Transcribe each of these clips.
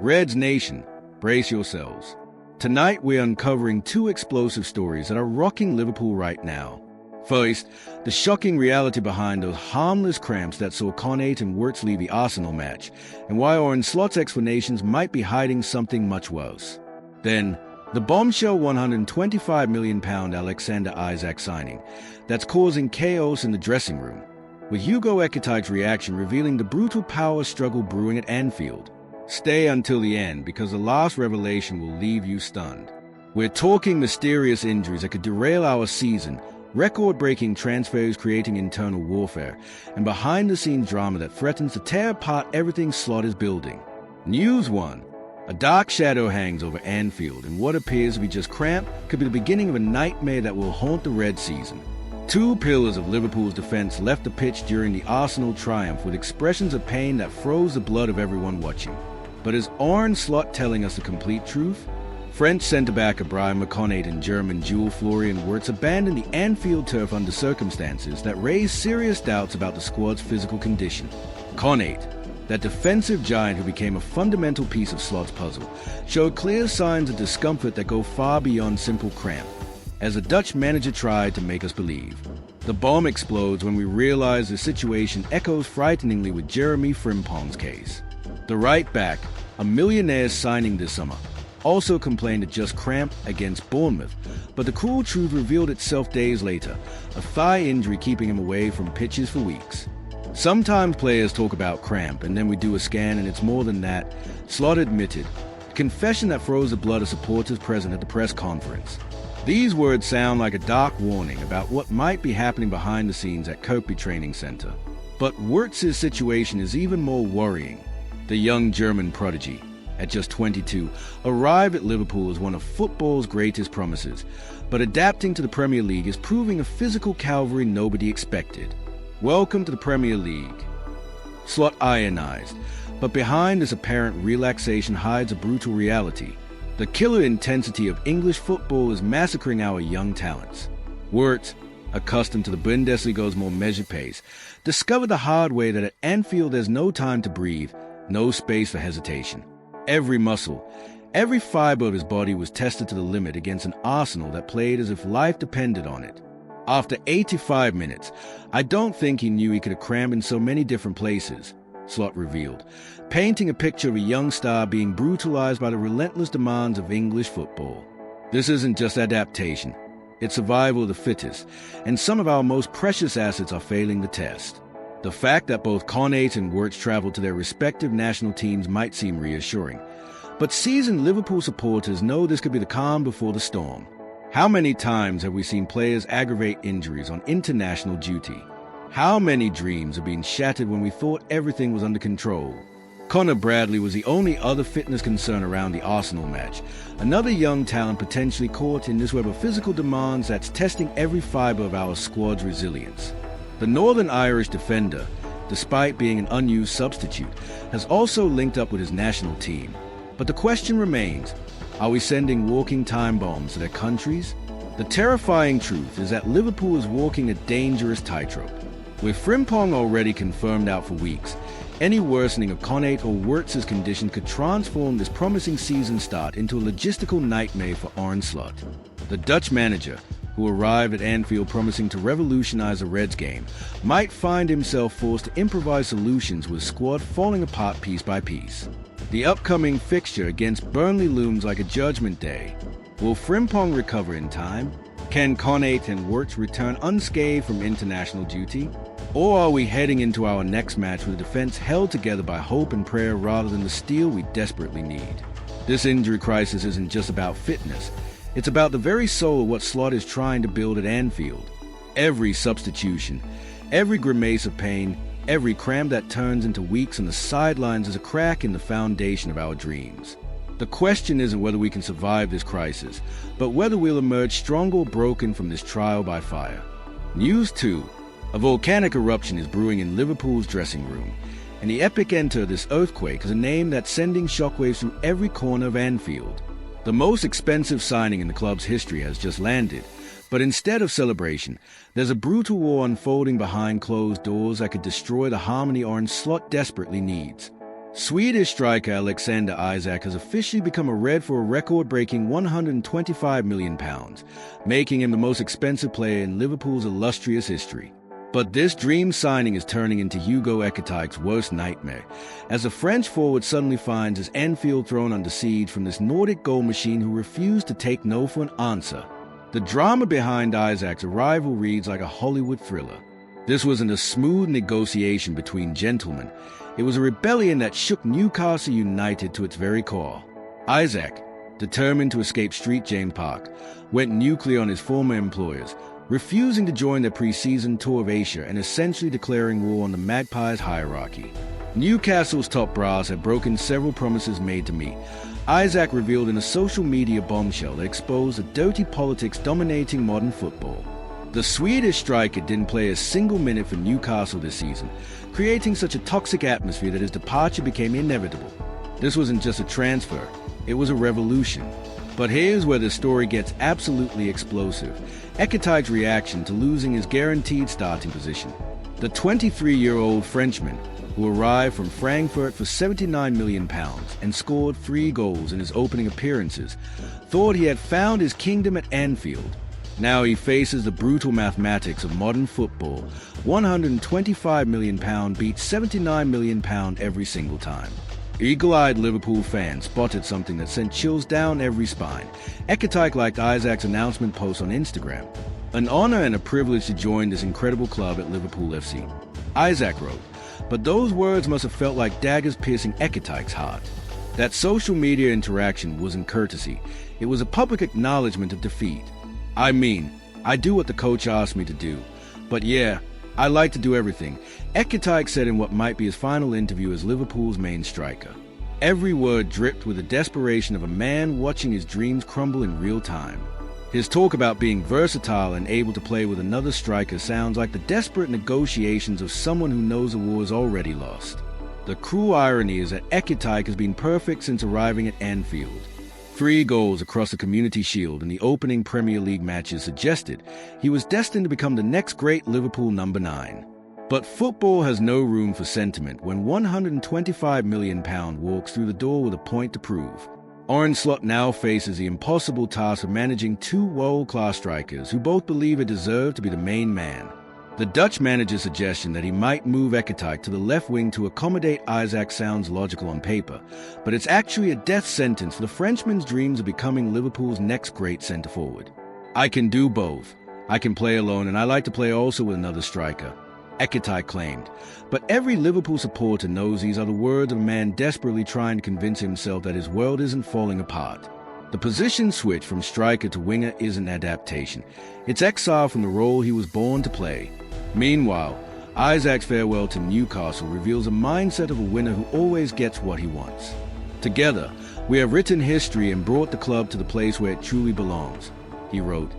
Reds Nation, brace yourselves. Tonight we're uncovering two explosive stories that are rocking Liverpool right now. First, the shocking reality behind those harmless cramps that saw Konate and Wirtz leave the Arsenal match, and why Arne Slot's explanations might be hiding something much worse. Then, the bombshell £125 million Alexander Isak signing that's causing chaos in the dressing room, with Hugo Ekitike's reaction revealing the brutal power struggle brewing at Anfield. Stay until the end, because the last revelation will leave you stunned. We're talking mysterious injuries that could derail our season, record-breaking transfers creating internal warfare, and behind-the-scenes drama that threatens to tear apart everything Slot is building. News 1. A dark shadow hangs over Anfield, and what appears to be just cramp could be the beginning of a nightmare that will haunt the Red season. Two pillars of Liverpool's defense left the pitch during the Arsenal triumph with expressions of pain that froze the blood of everyone watching. But is Arne Slot telling us the complete truth? French centre-back Ibrahima Konate and German duel Florian Wirtz abandoned the Anfield turf under circumstances that raised serious doubts about the squad's physical condition. Konate, that defensive giant who became a fundamental piece of Slot's puzzle, showed clear signs of discomfort that go far beyond simple cramp, as the Dutch manager tried to make us believe. The bomb explodes when we realize the situation echoes frighteningly with Jeremy Frimpong's case. The right back, a millionaire signing this summer, also complained of just cramp against Bournemouth, but the cruel truth revealed itself days later, a thigh injury keeping him away from pitches for weeks. Sometimes players talk about cramp, and then we do a scan and it's more than that, Slot admitted, a confession that froze the blood of supporters present at the press conference. These words sound like a dark warning about what might be happening behind the scenes at Kirkby Training Centre. But Wirtz's situation is even more worrying. The young German prodigy, at just 22, arrived at Liverpool as one of football's greatest promises, but adapting to the Premier League is proving a physical cavalry nobody expected. Welcome to the Premier League. Slot ionized, but behind this apparent relaxation hides a brutal reality. The killer intensity of English football is massacring our young talents. Wirtz, accustomed to the Bundesliga's more measured pace, discovered the hard way that at Anfield there's no time to breathe, no space for hesitation. Every muscle, every fiber of his body was tested to the limit against an Arsenal that played as if life depended on it. After 85 minutes, I don't think he knew he could have crammed in so many different places, Slot revealed, painting a picture of a young star being brutalized by the relentless demands of English football. This isn't just adaptation, it's survival of the fittest, and some of our most precious assets are failing the test. The fact that both Konate and Wirtz traveled to their respective national teams might seem reassuring, but seasoned Liverpool supporters know this could be the calm before the storm. How many times have we seen players aggravate injuries on international duty? How many dreams have been shattered when we thought everything was under control? Conor Bradley was the only other fitness concern around the Arsenal match, another young talent potentially caught in this web of physical demands that's testing every fiber of our squad's resilience. The Northern Irish defender, despite being an unused substitute, has also linked up with his national team. But the question remains, are we sending walking time bombs to their countries? The terrifying truth is that Liverpool is walking a dangerous tightrope. With Frimpong already confirmed out for weeks, any worsening of Konate or Wirtz's condition could transform this promising season start into a logistical nightmare for Arne Slot. The Dutch manager, who arrived at Anfield promising to revolutionize the Reds game, might find himself forced to improvise solutions with squad falling apart piece by piece. The upcoming fixture against Burnley looms like a judgment day. Will Frimpong recover in time? Can Konate and Wirtz return unscathed from international duty? Or are we heading into our next match with a defense held together by hope and prayer rather than the steel we desperately need? This injury crisis isn't just about fitness. It's about the very soul of what Slot is trying to build at Anfield. Every substitution, every grimace of pain, every cramp that turns into weeks on the sidelines is a crack in the foundation of our dreams. The question isn't whether we can survive this crisis, but whether we'll emerge strong or broken from this trial by fire. News 2. A volcanic eruption is brewing in Liverpool's dressing room, and the epicenter of this earthquake is a name that's sending shockwaves through every corner of Anfield. The most expensive signing in the club's history has just landed, but instead of celebration, there's a brutal war unfolding behind closed doors that could destroy the harmony Arne Slot desperately needs. Swedish striker Alexander Isak has officially become a Red for a record-breaking £125 million, making him the most expensive player in Liverpool's illustrious history. But this dream signing is turning into Hugo Ekitike's worst nightmare, as the French forward suddenly finds his Anfield thrown under siege from this Nordic goal machine who refused to take no for an answer. The drama behind Isak's arrival reads like a Hollywood thriller. This wasn't a smooth negotiation between gentlemen. It was a rebellion that shook Newcastle United to its very core. Isak, determined to escape Street James Park, went nuclear on his former employers, refusing to join their pre-season tour of Asia and essentially declaring war on the Magpies' hierarchy. Newcastle's top brass had broken several promises made to me. Isak revealed in a social media bombshell that exposed the dirty politics dominating modern football. The Swedish striker didn't play a single minute for Newcastle this season, creating such a toxic atmosphere that his departure became inevitable. This wasn't just a transfer, it was a revolution. But here's where the story gets absolutely explosive. Ekitike's reaction to losing his guaranteed starting position. The 23-year-old Frenchman, who arrived from Frankfurt for £79 million and scored 3 goals in his opening appearances, thought he had found his kingdom at Anfield. Now he faces the brutal mathematics of modern football. £125 million beats £79 million every single time. Eagle-eyed Liverpool fans spotted something that sent chills down every spine. Ekitike liked Isak's announcement post on Instagram. An honor and a privilege to join this incredible club at Liverpool FC. Isak wrote, but those words must have felt like daggers piercing Ekitike's heart. That social media interaction wasn't courtesy. It was a public acknowledgement of defeat. I mean, I do what the coach asked me to do. But yeah, I like to do everything, Ekitike said in what might be his final interview as Liverpool's main striker. Every word dripped with the desperation of a man watching his dreams crumble in real time. His talk about being versatile and able to play with another striker sounds like the desperate negotiations of someone who knows the war is already lost. The cruel irony is that Ekitike has been perfect since arriving at Anfield. 3 goals across the Community Shield in the opening Premier League matches suggested he was destined to become the next great Liverpool number 9. But football has no room for sentiment when £125 million walks through the door with a point to prove. Arne Slot now faces the impossible task of managing 2 world-class strikers who both believe it deserve to be the main man. The Dutch manager's suggestion that he might move Ekitike to the left wing to accommodate Isak sounds logical on paper, but it's actually a death sentence for the Frenchman's dreams of becoming Liverpool's next great centre-forward. I can do both. I can play alone, and I like to play also with another striker, Ekitike claimed. But every Liverpool supporter knows these are the words of a man desperately trying to convince himself that his world isn't falling apart. The position switch from striker to winger isn't adaptation. It's exile from the role he was born to play. Meanwhile, Isak's farewell to Newcastle reveals a mindset of a winner who always gets what he wants. Together, we have written history and brought the club to the place where it truly belongs, he wrote,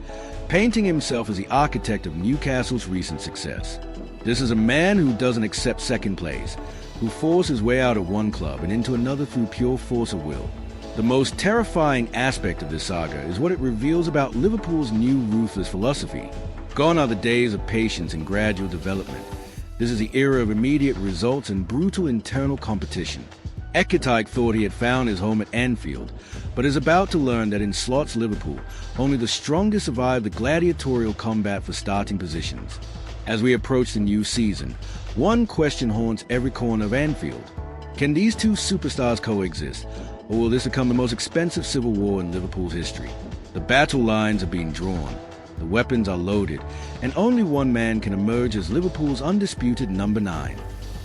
painting himself as the architect of Newcastle's recent success. This is a man who doesn't accept second place, who forced his way out of one club and into another through pure force of will. The most terrifying aspect of this saga is what it reveals about Liverpool's new ruthless philosophy. Gone are the days of patience and gradual development. This is the era of immediate results and brutal internal competition. Ekitike thought he had found his home at Anfield, but is about to learn that in Slot's Liverpool, only the strongest survive the gladiatorial combat for starting positions. As we approach the new season, one question haunts every corner of Anfield. Can these 2 superstars coexist, or will this become the most expensive civil war in Liverpool's history? The battle lines are being drawn. The weapons are loaded, and only one man can emerge as Liverpool's undisputed number 9.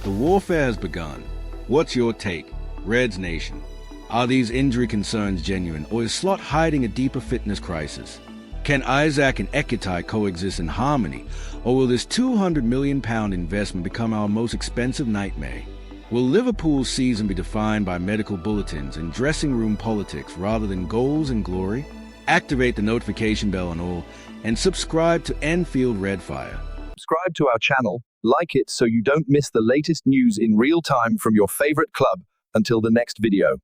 The warfare has begun. What's your take, Reds Nation? Are these injury concerns genuine, or is Slot hiding a deeper fitness crisis? Can Isak and Ekitike coexist in harmony, or will this £200 million investment become our most expensive nightmare? Will Liverpool's season be defined by medical bulletins and dressing room politics rather than goals and glory? Activate the notification bell on all, and subscribe to Anfield Red Fire. Subscribe to our channel, like it so you don't miss the latest news in real time from your favorite club. Until the next video.